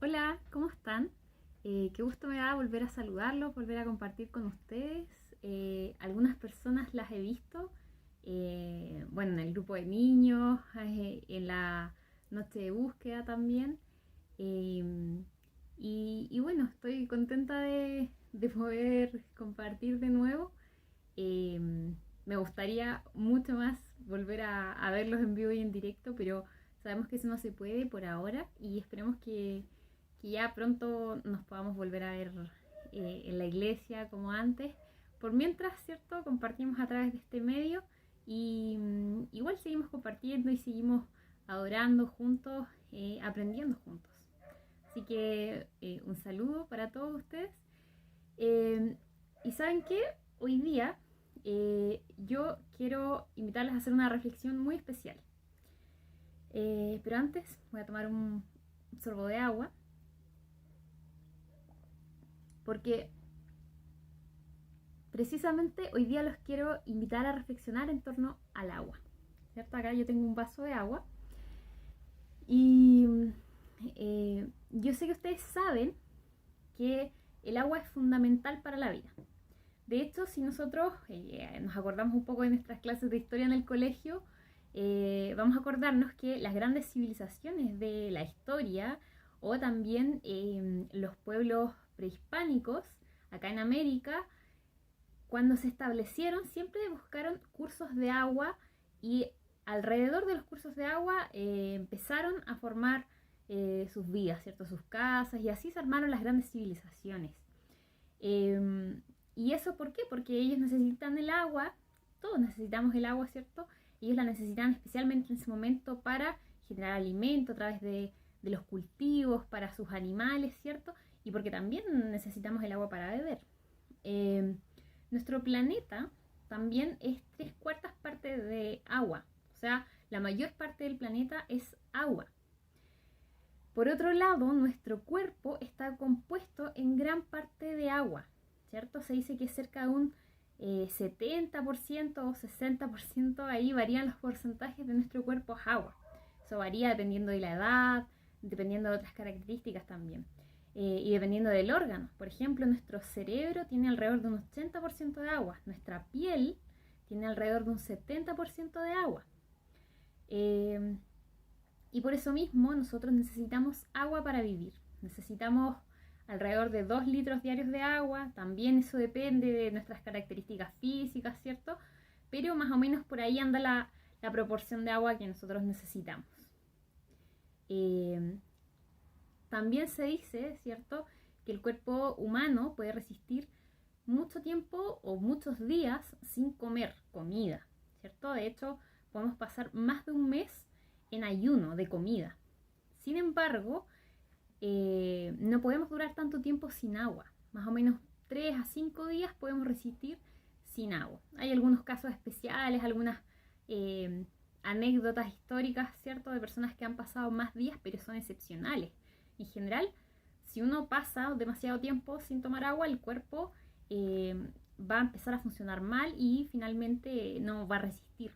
Hola, ¿cómo están? Qué gusto me da volver a saludarlos, volver a compartir con ustedes. Algunas personas las he visto, bueno, en el grupo de niños, en la noche de búsqueda también. eh, y bueno, estoy contenta de poder compartir de nuevo. Eh, Me gustaría mucho más volver a verlos en vivo y en directo, pero sabemos que eso no se puede por ahora y esperemos que ya pronto nos podamos volver a ver en la iglesia como antes. Por mientras, ¿cierto? Compartimos a través de este medio y igual seguimos compartiendo y seguimos adorando juntos, aprendiendo juntos. Así que un saludo para todos ustedes. Eh, y saben qué, hoy día yo quiero invitarles a hacer una reflexión muy especial. Pero antes voy a tomar un sorbo de agua porque precisamente hoy día los quiero invitar a reflexionar en torno al agua. ¿Cierto? Acá yo tengo un vaso de agua y yo sé que ustedes saben que el agua es fundamental para la vida. De hecho, si nosotros nos acordamos un poco de nuestras clases de historia en el colegio, vamos a acordarnos que las grandes civilizaciones de la historia o también los pueblos prehispánicos acá en América, cuando se establecieron siempre buscaron cursos de agua y alrededor de los cursos de agua empezaron a formar sus vidas, ¿cierto? Sus casas y así se armaron las grandes civilizaciones. Eh, ¿Y eso por qué? Porque ellos necesitan el agua, todos necesitamos el agua, ¿cierto? Ellos la necesitan especialmente en ese momento para generar alimento a través de los cultivos, para sus animales, ¿cierto? Y porque también necesitamos el agua para beber. Eh, Nuestro planeta también es 3/4 partes de agua, o sea, la mayor parte del planeta es agua. Por otro lado, nuestro cuerpo está compuesto en gran parte de agua, ¿cierto? Se dice que cerca de un 70% o 60%, ahí varían los porcentajes de nuestro cuerpo es agua. Eso varía dependiendo de la edad, dependiendo de otras características también. Y dependiendo del órgano. Por ejemplo, nuestro cerebro tiene alrededor de un 80% de agua. Nuestra piel tiene alrededor de un 70% de agua. Eh, y por eso mismo nosotros necesitamos agua para vivir. Necesitamos alrededor de 2 litros diarios de agua. También eso depende de nuestras características físicas, ¿cierto? Pero más o menos por ahí anda la proporción de agua que nosotros necesitamos. También se dice, ¿cierto?, que el cuerpo humano puede resistir mucho tiempo o muchos días sin comer comida, ¿cierto? De hecho, podemos pasar más de un mes en ayuno de comida. Sin embargo, no podemos durar tanto tiempo sin agua. Más o menos 3 a 5 días podemos resistir sin agua. Hay algunos casos especiales, algunas anécdotas históricas, ¿cierto?, de personas que han pasado más días, pero son excepcionales. En general, si uno pasa demasiado tiempo sin tomar agua, el cuerpo va a empezar a funcionar mal y finalmente no va a resistir.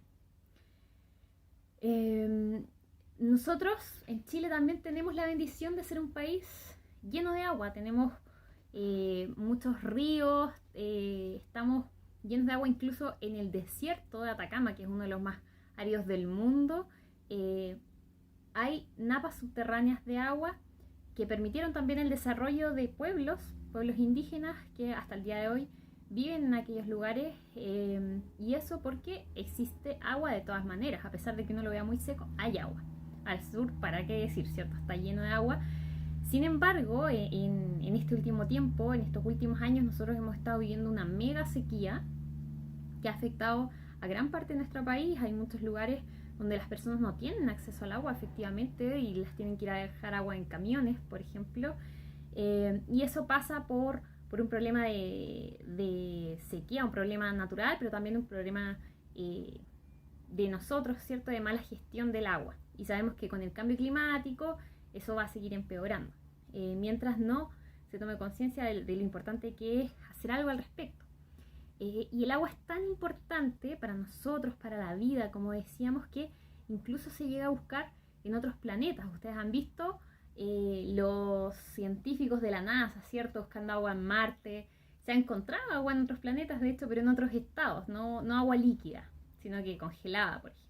Nosotros en Chile también tenemos la bendición de ser un país lleno de agua. Tenemos muchos ríos, estamos llenos de agua incluso en el desierto de Atacama, que es uno de los más áridos del mundo. Hay napas subterráneas de agua que permitieron también el desarrollo de pueblos indígenas que hasta el día de hoy viven en aquellos lugares, y eso porque existe agua de todas maneras, a pesar de que uno lo vea muy seco, hay agua. Al sur, para qué decir, ¿cierto? Está lleno de agua. Sin embargo, en este último tiempo, en estos últimos años, nosotros hemos estado viviendo una mega sequía que ha afectado a gran parte de nuestro país. Hay muchos lugares donde las personas no tienen acceso al agua efectivamente y las tienen que ir a dejar agua en camiones, por ejemplo. Y eso pasa por un problema de sequía, un problema natural, pero también un problema de nosotros, ¿cierto?, de mala gestión del agua. Y sabemos que con el cambio climático eso va a seguir empeorando, mientras no se tome conciencia de lo importante que es hacer algo al respecto. Y el agua es tan importante para nosotros, para la vida, como decíamos, que incluso se llega a buscar en otros planetas. Ustedes han visto los científicos de la NASA, ¿cierto? Buscando agua en Marte. Se ha encontrado agua en otros planetas, de hecho, pero en otros estados, no agua líquida, sino que congelada, por ejemplo.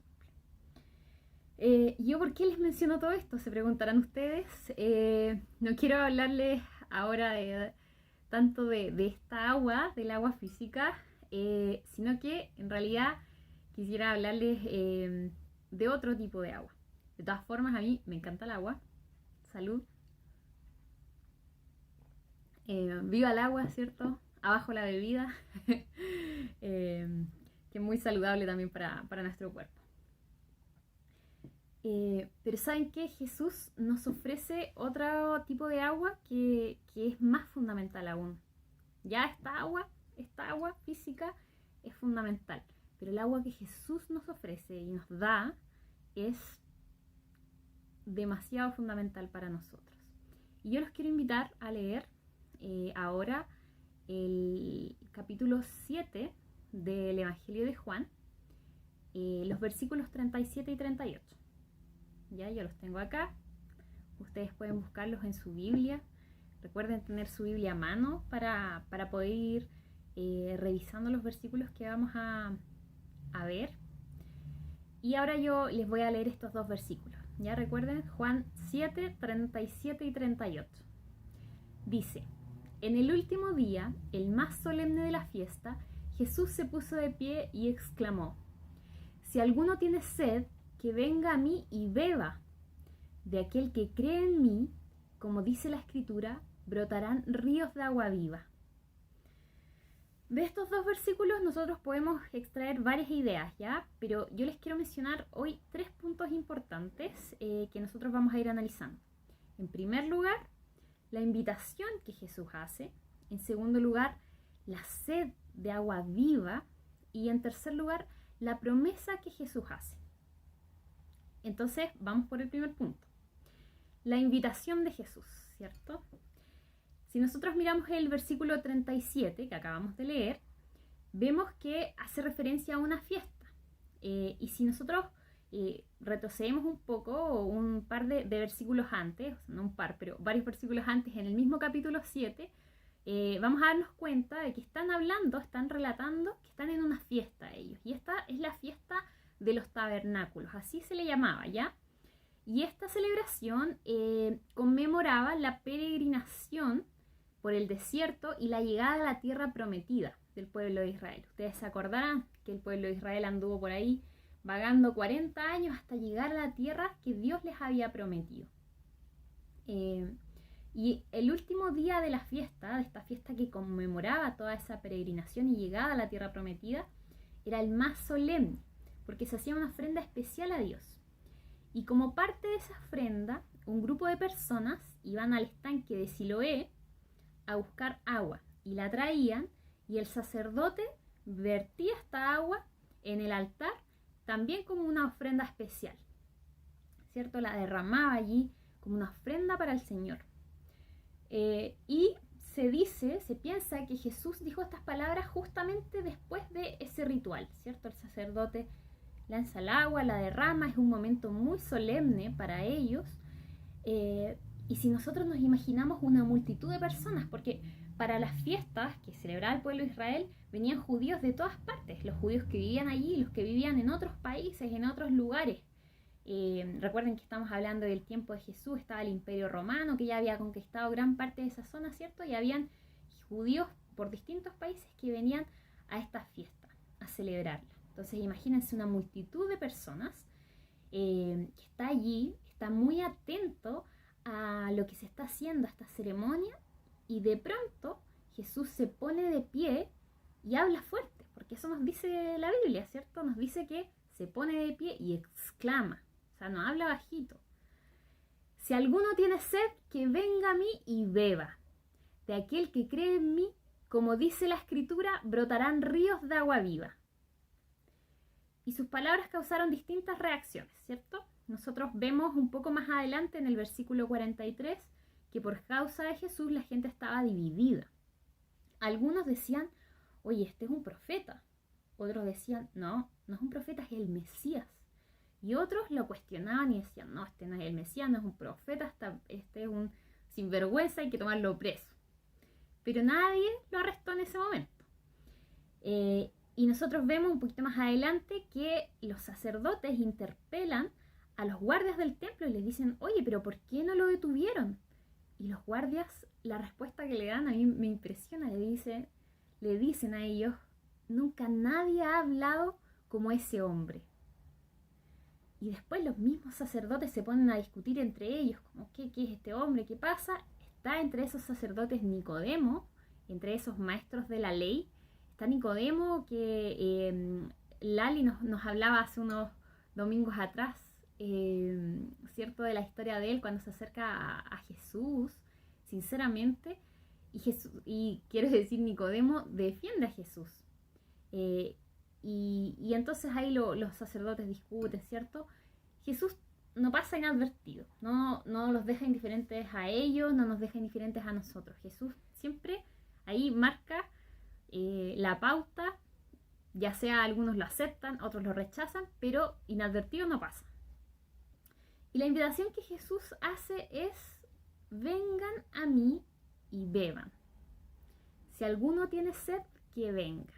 ¿Yo por qué les menciono todo esto? Se preguntarán ustedes. No quiero hablarles ahora tanto de esta agua, del agua física, sino que en realidad quisiera hablarles de otro tipo de agua. De todas formas, a mí me encanta el agua. Salud. Viva el agua, ¿cierto? Abajo la bebida. Que es muy saludable también para nuestro cuerpo. Pero ¿saben qué? Jesús nos ofrece otro tipo de agua que es más fundamental aún. Ya esta agua física es fundamental, pero el agua que Jesús nos ofrece y nos da es demasiado fundamental para nosotros. Y yo los quiero invitar a leer ahora el capítulo 7 del Evangelio de Juan, los versículos 37 y 38. Ya, yo los tengo acá. Ustedes pueden buscarlos en su Biblia. Recuerden tener su Biblia a mano para poder ir revisando los versículos que vamos a ver. Y ahora yo les voy a leer estos dos versículos. Ya recuerden, Juan 7, 37 y 38. Dice: en el último día, el más solemne de la fiesta, Jesús se puso de pie y exclamó: si alguno tiene sed, que venga a mí y beba. De aquel que cree en mí, como dice la Escritura, brotarán ríos de agua viva. De estos dos versículos nosotros podemos extraer varias ideas, ¿ya? Pero yo les quiero mencionar hoy 3 puntos importantes que nosotros vamos a ir analizando. En primer lugar, la invitación que Jesús hace. En segundo lugar, la sed de agua viva. Y en tercer lugar, la promesa que Jesús hace. Entonces, vamos por el primer punto. La invitación de Jesús, ¿cierto? Si nosotros miramos el versículo 37 que acabamos de leer, vemos que hace referencia a una fiesta. Y si nosotros retrocedemos un poco, un par de versículos antes, no un par, pero varios versículos antes, en el mismo capítulo 7, vamos a darnos cuenta de que están relatando que están en una fiesta ellos. Y esta es la fiesta de los tabernáculos, así se le llamaba, ¿ya? Y esta celebración conmemoraba la peregrinación por el desierto y la llegada a la tierra prometida del pueblo de Israel. Ustedes se acordarán que el pueblo de Israel anduvo por ahí vagando 40 años hasta llegar a la tierra que Dios les había prometido. Y el último día de la fiesta, de esta fiesta que conmemoraba toda esa peregrinación y llegada a la tierra prometida, era el más solemne, porque se hacía una ofrenda especial a Dios. Y como parte de esa ofrenda, un grupo de personas iban al estanque de Siloé a buscar agua y la traían, y el sacerdote vertía esta agua en el altar también como una ofrenda especial, ¿cierto? La derramaba allí como una ofrenda para el Señor. Y se piensa que Jesús dijo estas palabras justamente después de ese ritual, ¿cierto? El sacerdote lanza el agua, la derrama, es un momento muy solemne para ellos. Y si nosotros nos imaginamos una multitud de personas, porque para las fiestas que celebraba el pueblo de Israel venían judíos de todas partes, los judíos que vivían allí, los que vivían en otros países, en otros lugares. Recuerden que estamos hablando del tiempo de Jesús, estaba el Imperio Romano que ya había conquistado gran parte de esa zona, ¿cierto? Y habían judíos por distintos países que venían a esta fiesta, a celebrarla. Entonces imagínense una multitud de personas que está allí, está muy atento a lo que se está haciendo, a esta ceremonia, y de pronto Jesús se pone de pie y habla fuerte, porque eso nos dice la Biblia, ¿cierto? Nos dice que se pone de pie y exclama, o sea, no habla bajito. Si alguno tiene sed, que venga a mí y beba. De aquel que cree en mí, como dice la Escritura, brotarán ríos de agua viva. Y sus palabras causaron distintas reacciones, ¿cierto? Nosotros vemos un poco más adelante en el versículo 43 que por causa de Jesús la gente estaba dividida. Algunos decían, oye, este es un profeta. Otros decían, no es un profeta, es el Mesías. Y otros lo cuestionaban y decían, no, este no es el Mesías, no es un profeta, este es un sin vergüenza, hay que tomarlo preso. Pero nadie lo arrestó en ese momento. Y nosotros vemos un poquito más adelante que los sacerdotes interpelan a los guardias del templo y les dicen, oye, pero ¿por qué no lo detuvieron? Y los guardias, la respuesta que le dan a mí me impresiona, le dicen a ellos, nunca nadie ha hablado como ese hombre. Y después los mismos sacerdotes se ponen a discutir entre ellos, como, ¿qué es este hombre? ¿Qué pasa? Está entre esos sacerdotes Nicodemo, entre esos maestros de la ley, está Nicodemo, que Lali nos hablaba hace unos domingos atrás, ¿cierto? De la historia de él cuando se acerca a Jesús, sinceramente, y quiero decir, Nicodemo defiende a Jesús. Y entonces ahí los sacerdotes discuten, ¿cierto? Jesús no pasa inadvertido, no los deja indiferentes a ellos, no nos deja indiferentes a nosotros. Jesús siempre ahí marca la pauta, ya sea algunos lo aceptan, otros lo rechazan, pero inadvertido no pasa. Y la invitación que Jesús hace es, vengan a mí y beban. Si alguno tiene sed, que venga.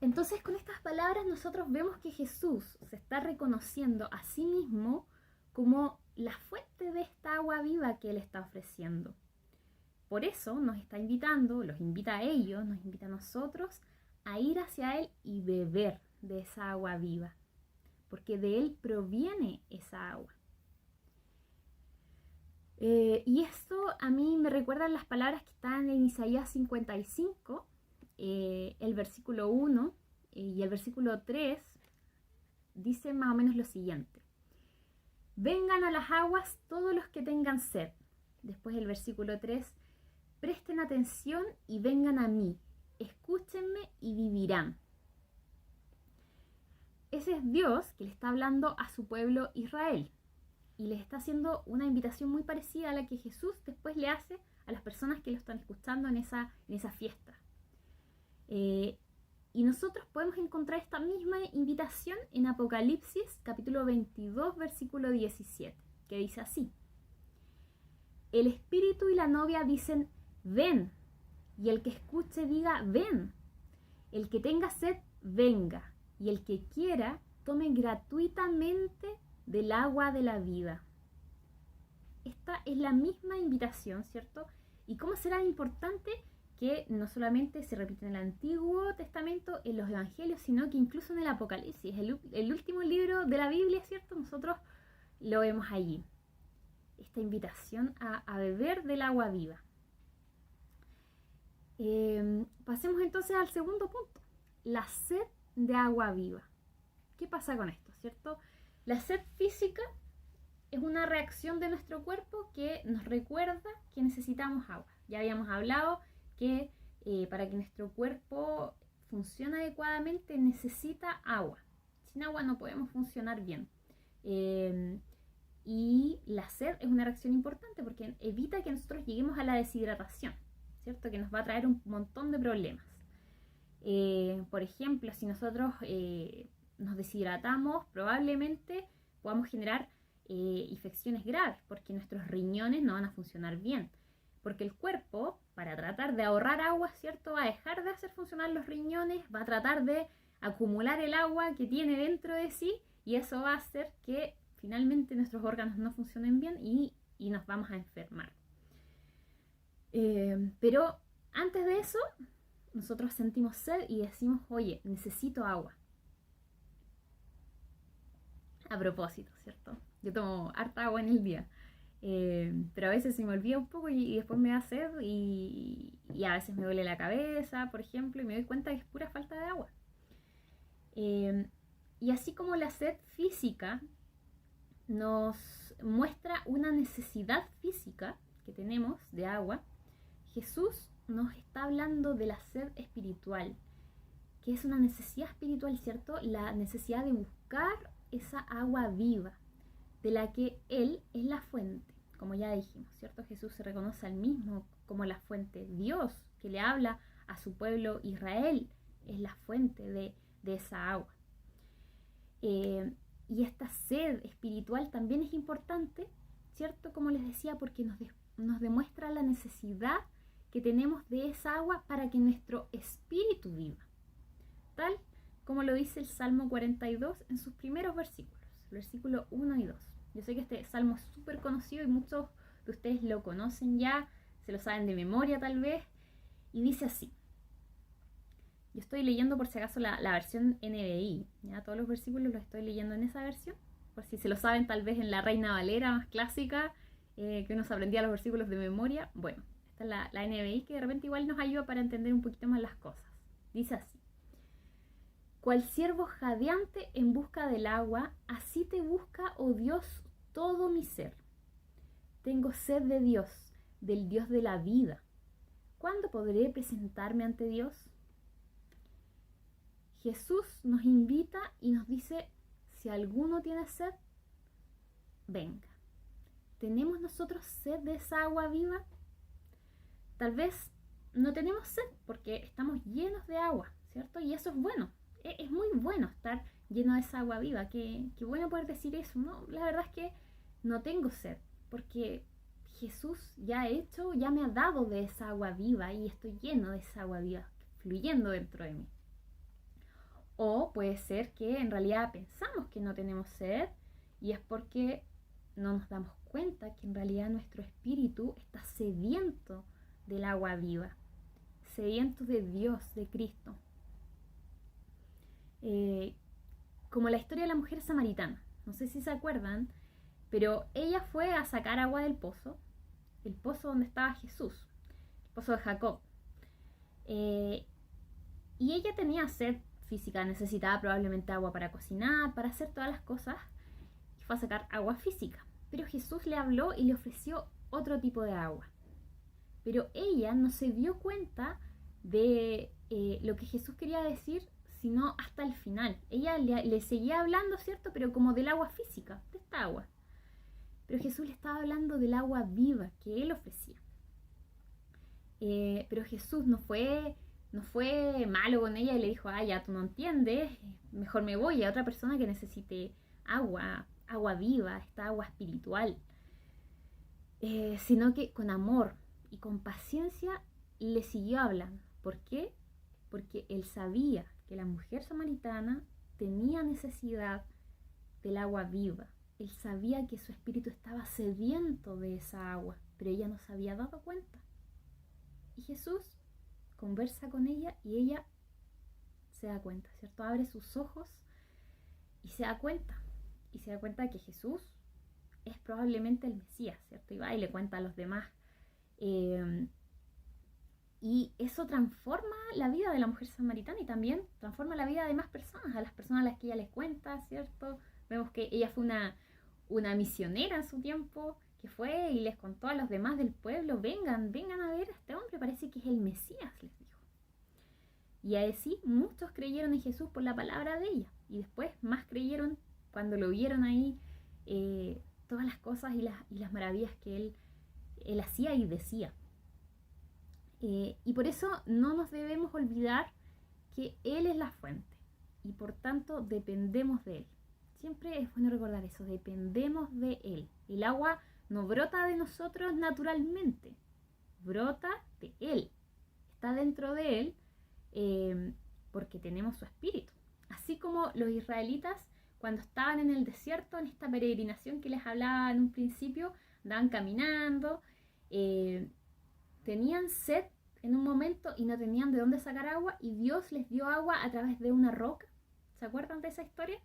Entonces, con estas palabras nosotros vemos que Jesús se está reconociendo a sí mismo como la fuente de esta agua viva que Él está ofreciendo. Por eso nos está invitando, los invita a ellos, nos invita a nosotros a ir hacia Él y beber de esa agua viva, porque de Él proviene esa agua. Y esto a mí me recuerda las palabras que están en Isaías 55, el versículo 1 y el versículo 3 dice más o menos lo siguiente. Vengan a las aguas todos los que tengan sed. Después el versículo 3, presten atención y vengan a mí, escúchenme y vivirán. Ese es Dios que le está hablando a su pueblo Israel y les está haciendo una invitación muy parecida a la que Jesús después le hace a las personas que lo están escuchando en esa fiesta. Y nosotros podemos encontrar esta misma invitación en Apocalipsis capítulo 22 versículo 17, que dice así: el espíritu y la novia dicen ven, y el que escuche diga ven, el que tenga sed venga, y el que quiera tome gratuitamente del agua de la vida. Esta es la misma invitación, ¿cierto? ¿Y cómo será importante que no solamente se repite en el Antiguo Testamento, en los Evangelios, sino que incluso en el Apocalipsis, el último libro de la Biblia, ¿cierto? Nosotros lo vemos allí. Esta invitación a beber del agua viva. Pasemos entonces al segundo punto, la sed de agua viva. ¿Qué pasa con esto, cierto? La sed física es una reacción de nuestro cuerpo que nos recuerda que necesitamos agua. Ya habíamos hablado que para que nuestro cuerpo funcione adecuadamente necesita agua. Sin agua no podemos funcionar bien. Y la sed es una reacción importante porque evita que nosotros lleguemos a la deshidratación, ¿cierto? Que nos va a traer un montón de problemas. Por ejemplo, si nosotros nos deshidratamos, probablemente podamos generar infecciones graves porque nuestros riñones no van a funcionar bien. Porque el cuerpo, para tratar de ahorrar agua, ¿cierto? Va a dejar de hacer funcionar los riñones, va a tratar de acumular el agua que tiene dentro de sí y eso va a hacer que finalmente nuestros órganos no funcionen bien y nos vamos a enfermar. Pero antes de eso, nosotros sentimos sed y decimos, oye, necesito agua. A propósito, ¿cierto? Yo tomo harta agua en el día. Pero a veces se me olvida un poco y después me da sed y a veces me duele la cabeza, por ejemplo, y me doy cuenta que es pura falta de agua. Y así como la sed física nos muestra una necesidad física que tenemos de agua, Jesús nos está hablando de la sed espiritual, que es una necesidad espiritual, ¿cierto? La necesidad de buscar esa agua viva, de la que Él es la fuente, como ya dijimos, ¿cierto? Jesús se reconoce al mismo como la fuente. Dios, que le habla a su pueblo Israel, es la fuente de esa agua. Y esta sed espiritual también es importante, ¿cierto? Como les decía, porque nos demuestra la necesidad que tenemos de esa agua para que nuestro espíritu viva. Tal como lo dice el Salmo 42 en sus primeros versículos, versículos 1 y 2. Yo sé que este salmo es súper conocido y muchos de ustedes lo conocen ya, se lo saben de memoria tal vez, y dice así. Yo estoy leyendo por si acaso la versión NBI, ¿ya? Todos los versículos los estoy leyendo en esa versión, por si se lo saben tal vez en la Reina Valera más clásica, que uno se aprendía los versículos de memoria. Bueno, esta es la NBI que de repente igual nos ayuda para entender un poquito más las cosas. Dice así. Cual ciervo jadeante en busca del agua, así te busca, oh Dios, todo mi ser. Tengo sed de Dios, del Dios de la vida. ¿Cuándo podré presentarme ante Dios? Jesús nos invita y nos dice, si alguno tiene sed, venga. ¿Tenemos nosotros sed de esa agua viva? Tal vez no tenemos sed porque estamos llenos de agua, ¿cierto? Y eso es bueno. Es muy bueno estar lleno de esa agua viva. Qué bueno poder decir eso, ¿no? La verdad es que no tengo sed porque Jesús ya me ha dado de esa agua viva y estoy lleno de esa agua viva fluyendo dentro de mí. O puede ser que en realidad pensamos que no tenemos sed y es porque no nos damos cuenta que en realidad nuestro espíritu está sediento del agua viva, sediento de Dios, de Cristo. Como la historia de la mujer samaritana, no sé si se acuerdan, pero ella fue a sacar agua del pozo, el pozo donde estaba Jesús, el pozo de Jacob. Y ella tenía sed física, necesitaba probablemente agua para cocinar, para hacer todas las cosas, y fue a sacar agua física. Pero Jesús le habló y le ofreció otro tipo de agua. Pero ella no se dio cuenta de lo que Jesús quería decir, sino hasta el final. Ella le seguía hablando, ¿cierto? Pero como del agua física, de esta agua. Pero Jesús le estaba hablando del agua viva que Él ofrecía. Pero Jesús no fue malo con ella y le dijo, ya tú no entiendes, mejor me voy a otra persona que necesite agua viva, esta agua espiritual. Sino que con amor y con paciencia le siguió hablando. ¿Por qué? Porque él sabía que la mujer samaritana tenía necesidad del agua viva. Él sabía que su espíritu estaba sediento de esa agua, pero ella no se había dado cuenta. Y Jesús conversa con ella y ella se da cuenta, ¿cierto? Abre sus ojos y se da cuenta. Y se da cuenta que Jesús es probablemente el Mesías, ¿cierto? Y va y le cuenta a los demás. Y eso transforma la vida de la mujer samaritana y también transforma la vida de más personas, a las personas a las que ella les cuenta, ¿cierto? Vemos que ella fue una misionera en su tiempo, que fue y les contó a los demás del pueblo, vengan a ver a este hombre, parece que es el Mesías, les dijo. Y así muchos creyeron en Jesús por la palabra de ella. Y después más creyeron cuando lo vieron ahí, todas las cosas y las maravillas que él hacía y decía. Y por eso no nos debemos olvidar que Él es la fuente y por tanto dependemos de Él. Siempre es bueno recordar eso, dependemos de Él. El agua no brota de nosotros naturalmente, brota de Él. Está dentro de Él porque tenemos su espíritu. Así como los israelitas cuando estaban en el desierto, en esta peregrinación que les hablaba en un principio, andaban caminando, tenían sed en un momento y no tenían de dónde sacar agua y Dios les dio agua a través de una roca. ¿Se acuerdan de esa historia?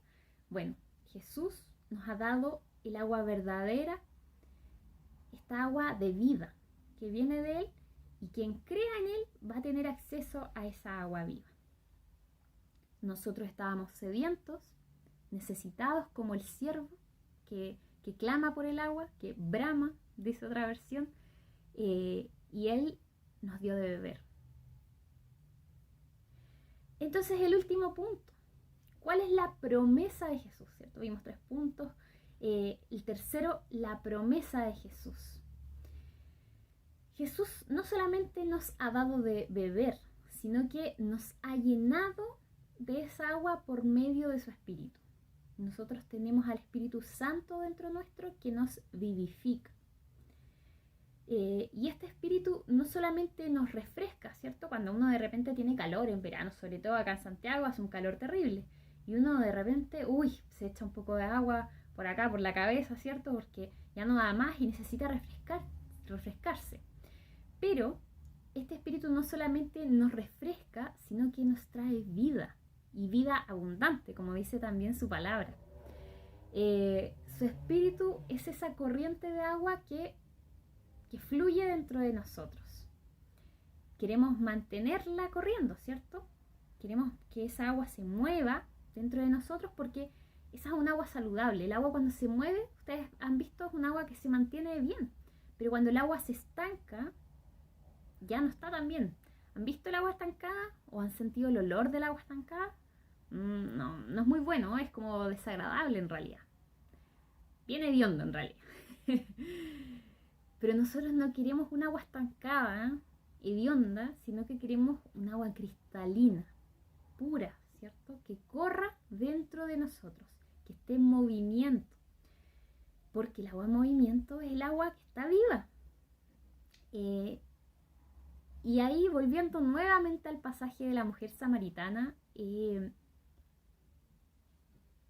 Bueno, Jesús nos ha dado el agua verdadera, esta agua de vida que viene de Él y quien crea en Él va a tener acceso a esa agua viva. Nosotros estábamos sedientos, necesitados como el ciervo que clama por el agua, que brama, dice otra versión, y Él nos dio de beber. Entonces el último punto, ¿cuál es la promesa de Jesús? ¿Cierto? Vimos 3 puntos. El tercero, la promesa de Jesús. Jesús no solamente nos ha dado de beber, sino que nos ha llenado de esa agua por medio de su espíritu. nosotros tenemos al Espíritu Santo dentro nuestro que nos vivifica. Y este espíritu no solamente nos refresca, ¿cierto? Cuando uno de repente tiene calor en verano, sobre todo acá en Santiago, hace un calor terrible. Y uno de repente, se echa un poco de agua por acá, por la cabeza, ¿cierto? Porque ya no da más y necesita refrescarse. Pero este espíritu no solamente nos refresca, sino que nos trae vida. Y vida abundante, como dice también su palabra. Su espíritu es esa corriente de agua que fluye dentro de nosotros. Queremos mantenerla corriendo, ¿cierto? Queremos que esa agua se mueva dentro de nosotros porque esa es un agua saludable. El agua cuando se mueve, ustedes han visto, es un agua que se mantiene bien. Pero cuando el agua se estanca, ya no está tan bien. ¿Han visto el agua estancada? ¿O han sentido el olor del agua estancada? No es muy bueno, es como desagradable en realidad. Bien hediondo en realidad. Pero nosotros no queremos un agua estancada, hedionda, sino que queremos un agua cristalina, pura, ¿cierto? Que corra dentro de nosotros, que esté en movimiento. Porque el agua en movimiento es el agua que está viva. Y ahí, volviendo nuevamente al pasaje de la mujer samaritana,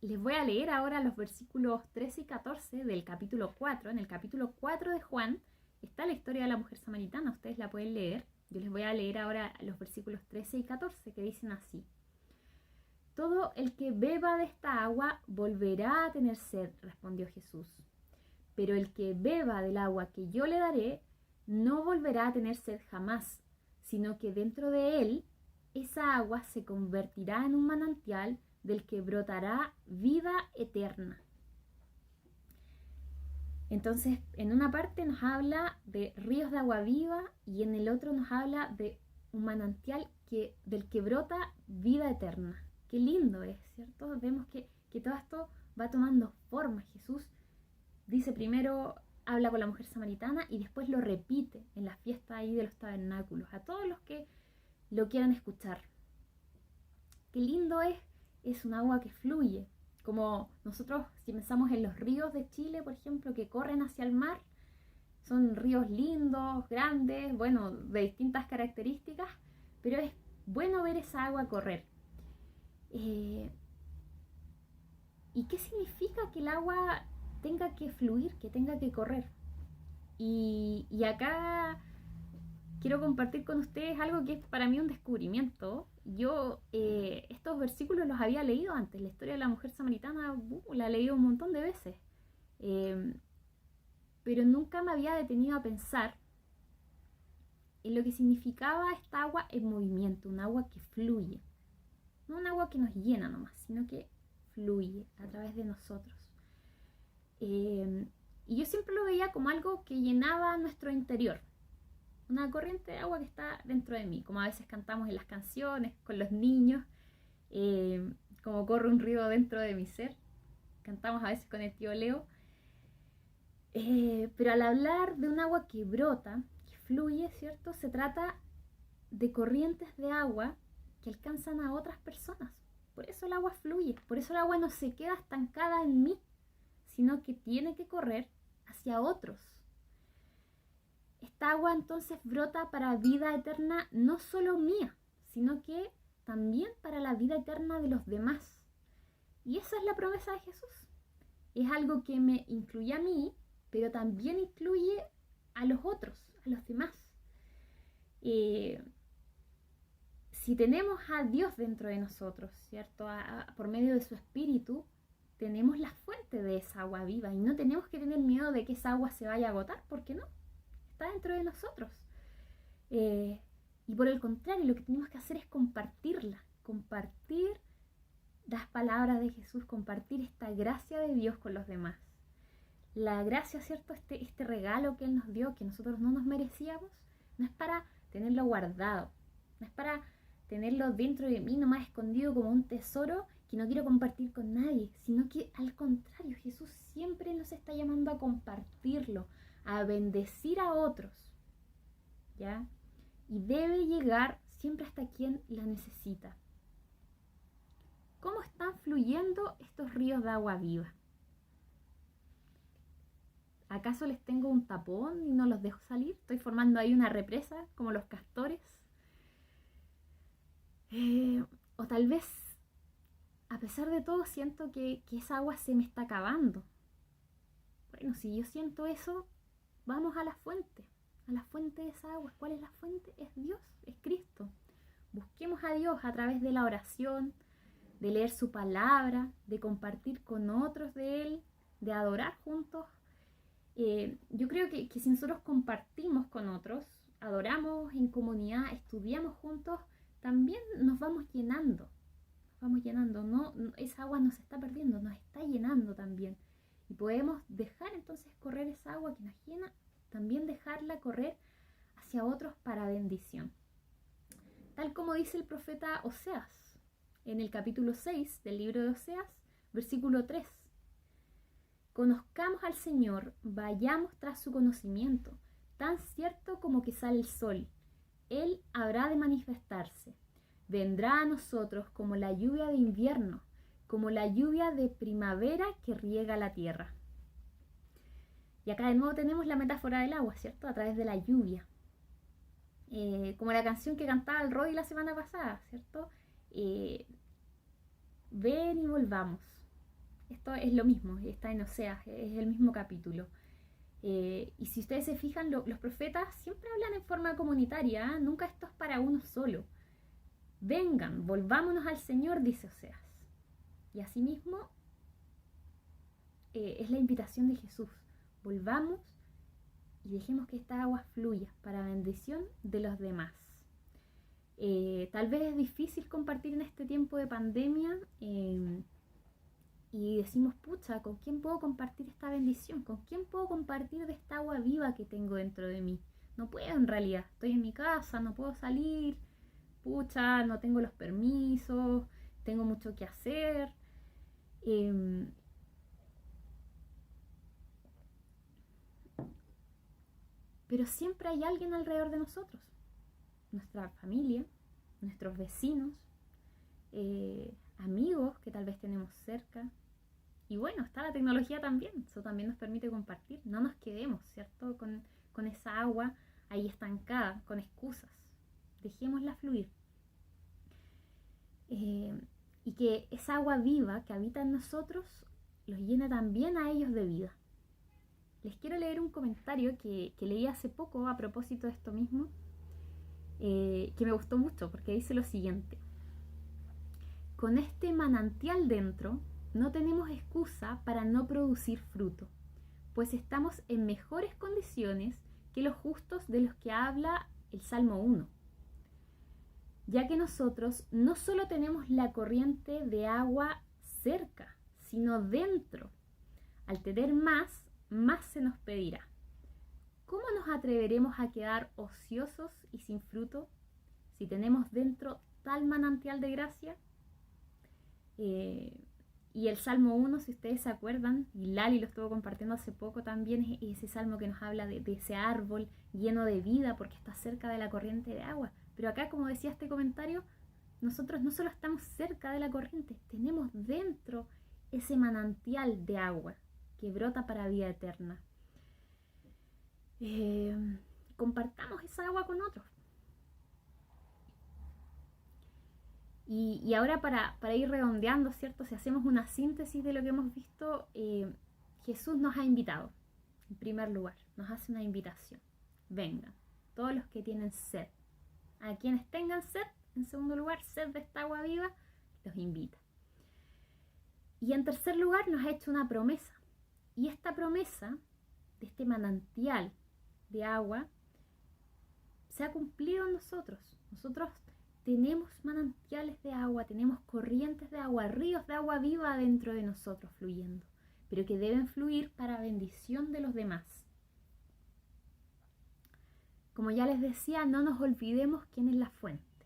les voy a leer ahora los versículos 13 y 14 del capítulo 4. En el capítulo 4 de Juan está la historia de la mujer samaritana, ustedes la pueden leer. Yo les voy a leer ahora los versículos 13 y 14 que dicen así. Todo el que beba de esta agua volverá a tener sed, respondió Jesús. Pero el que beba del agua que yo le daré no volverá a tener sed jamás, sino que dentro de él esa agua se convertirá en un manantial del que brotará vida eterna. Entonces, en una parte nos habla de ríos de agua viva y en el otro nos habla de un manantial del que brota vida eterna. Qué lindo es, ¿cierto? Vemos que todo esto va tomando forma. Jesús dice primero, habla con la mujer samaritana y después lo repite en la fiesta ahí de los tabernáculos, a todos los que lo quieran escuchar. Qué lindo es un agua que fluye, como nosotros si pensamos en los ríos de Chile, por ejemplo, que corren hacia el mar, son ríos lindos, grandes, bueno, de distintas características, pero es bueno ver esa agua correr. ¿Y qué significa que el agua tenga que fluir, que tenga que correr? Y acá quiero compartir con ustedes algo que es para mí un descubrimiento. Yo estos versículos los había leído antes, la historia de la mujer samaritana la he leído un montón de veces, pero nunca me había detenido a pensar en lo que significaba esta agua en movimiento, un agua que fluye, no un agua que nos llena nomás, sino que fluye a través de nosotros. Y yo siempre lo veía como algo que llenaba nuestro interior, una corriente de agua que está dentro de mí, como a veces cantamos en las canciones con los niños, como corre un río dentro de mi ser, cantamos a veces con el tío Leo, pero al hablar de un agua que brota, que fluye, ¿cierto? Se trata de corrientes de agua que alcanzan a otras personas. Por eso el agua fluye, por eso el agua no se queda estancada en mí, sino que tiene que correr hacia otros. Esta agua entonces brota para vida eterna, no solo mía, sino que también para la vida eterna de los demás. Y esa es la promesa de Jesús. Es algo que me incluye a mí, pero también incluye a los otros, a los demás. Si tenemos a Dios dentro de nosotros, ¿cierto? Por medio de su Espíritu, tenemos la fuente de esa agua viva y no tenemos que tener miedo de que esa agua se vaya a agotar, porque no, está dentro de nosotros. Y por el contrario, lo que tenemos que hacer es compartirla, compartir las palabras de Jesús, compartir esta gracia de Dios con los demás. La gracia, ¿cierto? Este regalo que Él nos dio, que nosotros no nos merecíamos, no es para tenerlo guardado, no es para tenerlo dentro de mí, nomás escondido como un tesoro que no quiero compartir con nadie, sino que al contrario, Jesús siempre nos está llamando a compartirlo, a bendecir a otros, ¿ya? Y debe llegar siempre hasta quien la necesita. ¿Cómo están fluyendo estos ríos de agua viva? ¿Acaso les tengo un tapón y no los dejo salir? ¿Estoy formando ahí una represa como los castores? O tal vez, a pesar de todo, siento que esa agua se me está acabando. Bueno, si yo siento eso, vamos a la fuente de esa agua. ¿Cuál es la fuente? Es Dios, es Cristo. Busquemos a Dios a través de la oración, de leer su palabra, de compartir con otros de Él, de adorar juntos. Yo creo que si nosotros compartimos con otros, adoramos en comunidad, estudiamos juntos, también nos vamos llenando. No, esa agua no se está perdiendo, nos está llenando también. Y podemos dejar entonces correr esa agua que nos llena, también dejarla correr hacia otros para bendición. Tal como dice el profeta Oseas, en el capítulo 6 del libro de Oseas, versículo 3. Conozcamos al Señor, vayamos tras su conocimiento, tan cierto como que sale el sol. Él habrá de manifestarse. Vendrá a nosotros como la lluvia de invierno, como la lluvia de primavera que riega la tierra. Y acá de nuevo tenemos la metáfora del agua, ¿cierto? A través de la lluvia. Como la canción que cantaba el Roy la semana pasada, ¿cierto? Ven y volvamos. Esto es lo mismo, está en Oseas, es el mismo capítulo. Y si ustedes se fijan, los profetas siempre hablan en forma comunitaria, ¿eh? Nunca esto es para uno solo. Vengan, volvámonos al Señor, dice Oseas. Y asimismo es la invitación de Jesús. Volvamos y dejemos que esta agua fluya para bendición de los demás. Tal vez es difícil compartir en este tiempo de pandemia y decimos, pucha, ¿con quién puedo compartir esta bendición? ¿Con quién puedo compartir de esta agua viva que tengo dentro de mí? No puedo en realidad, estoy en mi casa, no puedo salir, pucha, no tengo los permisos, tengo mucho que hacer. Pero siempre hay alguien alrededor de nosotros, nuestra familia, nuestros vecinos, amigos que tal vez tenemos cerca. Y bueno, está la tecnología también, eso también nos permite compartir. No nos quedemos, ¿cierto? Con esa agua ahí estancada, con excusas. Dejémosla fluir. Y que esa agua viva que habita en nosotros los llene también a ellos de vida. Les quiero leer un comentario que leí hace poco a propósito de esto mismo, que me gustó mucho porque dice lo siguiente: con este manantial dentro no tenemos excusa para no producir fruto, pues estamos en mejores condiciones que los justos de los que habla el Salmo 1, ya que nosotros no solo tenemos la corriente de agua cerca, sino dentro. Al tener más se nos pedirá. ¿Cómo nos atreveremos a quedar ociosos y sin fruto si tenemos dentro tal manantial de gracia? Y el Salmo 1, si ustedes se acuerdan, y Lali lo estuvo compartiendo hace poco también, es ese salmo que nos habla de ese árbol lleno de vida porque está cerca de la corriente de agua. Pero acá, como decía este comentario, nosotros no solo estamos cerca de la corriente, tenemos dentro ese manantial de agua que brota para vida eterna. Compartamos esa agua con otros. Y ahora para ir redondeando, ¿cierto? Si hacemos una síntesis de lo que hemos visto, Jesús nos ha invitado, en primer lugar, nos hace una invitación. Vengan, todos los que tienen sed. A quienes tengan sed, en segundo lugar, sed de esta agua viva, los invita. Y en tercer lugar, nos ha hecho una promesa. Y esta promesa, de este manantial de agua, se ha cumplido en nosotros. Nosotros tenemos manantiales de agua, tenemos corrientes de agua, ríos de agua viva dentro de nosotros fluyendo, pero que deben fluir para bendición de los demás. Como ya les decía, no nos olvidemos quién es la fuente,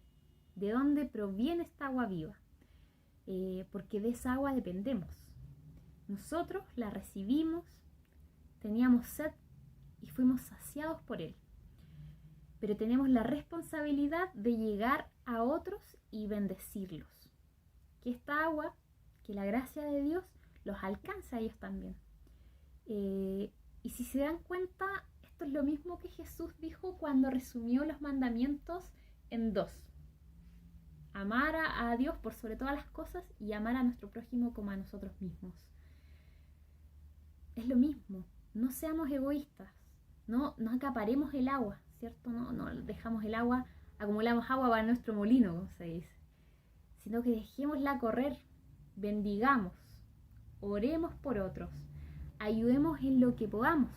de dónde proviene esta agua viva, porque de esa agua dependemos. Nosotros la recibimos, teníamos sed y fuimos saciados por él. Pero tenemos la responsabilidad de llegar a otros y bendecirlos. que esta agua, que la gracia de Dios los alcanza a ellos también. Y si se dan cuenta, esto es lo mismo que Jesús dijo cuando resumió los mandamientos en 2. Amar a Dios por sobre todas las cosas y amar a nuestro prójimo como a nosotros mismos. Es lo mismo, no seamos egoístas, no acaparemos el agua, ¿cierto? No dejamos el agua, acumulamos agua para nuestro molino, como se dice, sino que dejémosla correr, bendigamos, oremos por otros, ayudemos en lo que podamos,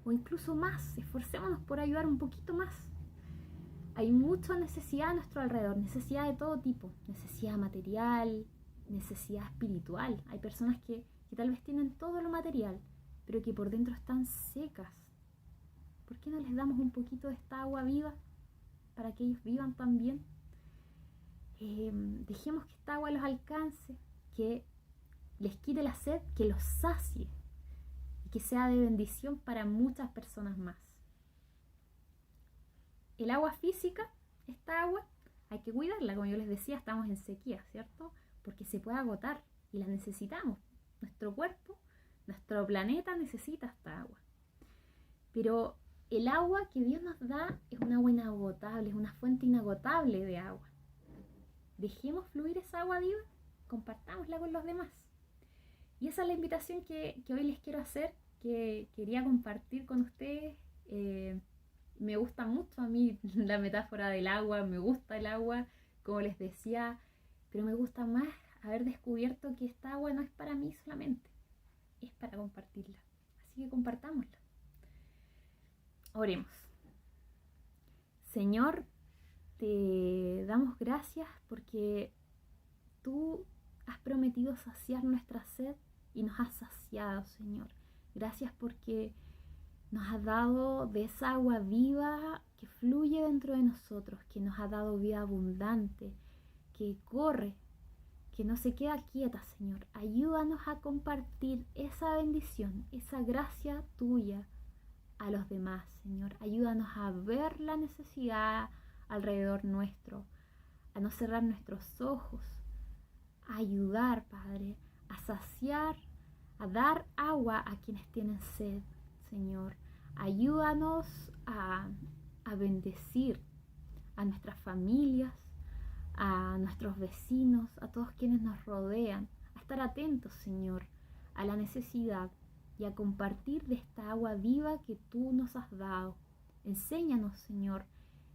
o incluso más, esforcémonos por ayudar un poquito más. Hay mucha necesidad a nuestro alrededor, necesidad de todo tipo, necesidad material, necesidad espiritual. Hay personas que tal vez tienen todo lo material, pero que por dentro están secas. ¿Por qué no les damos un poquito de esta agua viva para que ellos vivan también? Dejemos que esta agua los alcance, que les quite la sed, que los sacie y que sea de bendición para muchas personas más. El agua física, esta agua, hay que cuidarla, como yo les decía, estamos en sequía, ¿cierto? Porque se puede agotar y la necesitamos. Nuestro cuerpo, nuestro planeta necesita esta agua. Pero el agua que Dios nos da es un agua inagotable, es una fuente inagotable de agua. Dejemos fluir esa agua viva, compartámosla con los demás. Y esa es la invitación que hoy les quiero hacer, que quería compartir con ustedes. Me gusta mucho a mí la metáfora del agua, me gusta el agua, como les decía, pero me gusta más haber descubierto que esta agua no es para mí solamente, es para compartirla. Así que compartámosla. Oremos. Señor, te damos gracias porque tú has prometido saciar nuestra sed y nos has saciado, Señor. Gracias porque nos has dado de esa agua viva que fluye dentro de nosotros, que nos ha dado vida abundante, que corre, que no se queda quieta, Señor. Ayúdanos a compartir esa bendición, esa gracia tuya a los demás, Señor. Ayúdanos a ver la necesidad alrededor nuestro, a no cerrar nuestros ojos, a ayudar, Padre, a saciar, a dar agua a quienes tienen sed, Señor. Ayúdanos a bendecir a nuestras familias, a nuestros vecinos, a todos quienes nos rodean, a estar atentos, Señor, a la necesidad y a compartir de esta agua viva que tú nos has dado. Enséñanos, Señor,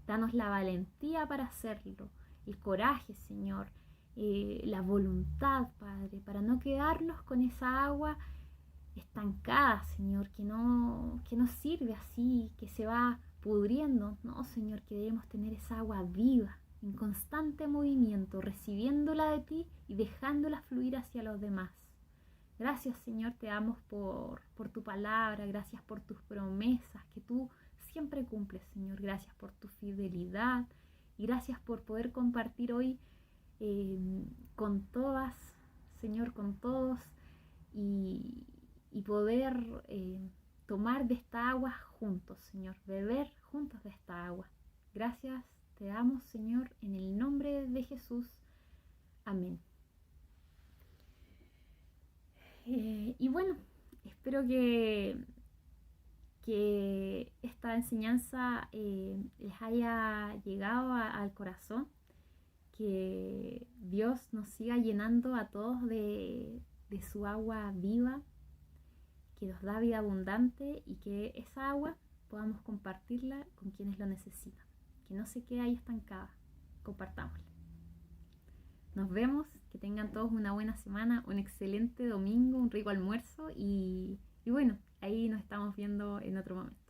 danos la valentía para hacerlo, el coraje, Señor, la voluntad, Padre, para no quedarnos con esa agua estancada, Señor, que no sirve así, que se va pudriendo. No, Señor, que debemos tener esa agua viva, en constante movimiento, recibiéndola de ti y dejándola fluir hacia los demás. Gracias, Señor, te damos por tu palabra, gracias por tus promesas que tú siempre cumples, Señor. Gracias por tu fidelidad y gracias por poder compartir hoy con todas, Señor, con todos y poder tomar de esta agua juntos, Señor, beber juntos de esta agua. Gracias te damos, Señor, en el nombre de Jesús. Amén. Y bueno, espero que esta enseñanza les haya llegado al corazón, que Dios nos siga llenando a todos de su agua viva, que nos da vida abundante y que esa agua podamos compartirla con quienes lo necesitan, que no se quede ahí estancada, compartámosla. Nos vemos, que tengan todos una buena semana, un excelente domingo, un rico almuerzo y bueno, ahí nos estamos viendo en otro momento.